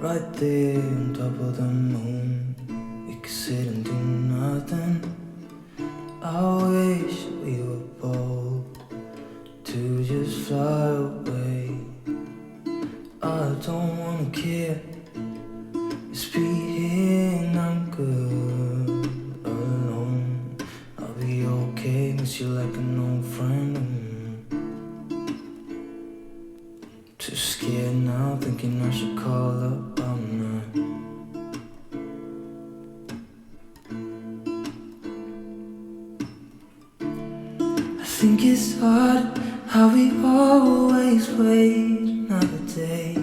right there on top of the moon. We could sit and do nothing. I wish we were bold to just fly away. I don't wanna care, just be here and I'm good alone. I'll be okay, miss you like an old friend. Too scared now, thinking I should call up, I'm not. I think it's hard how we always wait another day,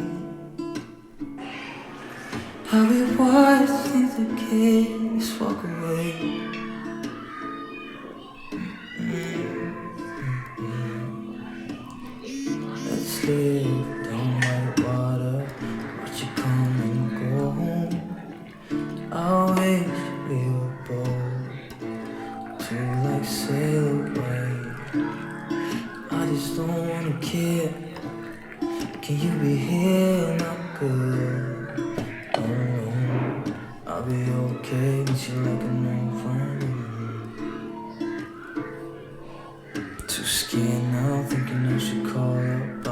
how we watch things that can't walk away. Let's live down white water, watch you come and go home. I wish we were bold to like sail away. I just don't wanna care. Can you be here and I'm good alone? I'll be okay, miss you like an old friend. Too scared now, thinking I should call up.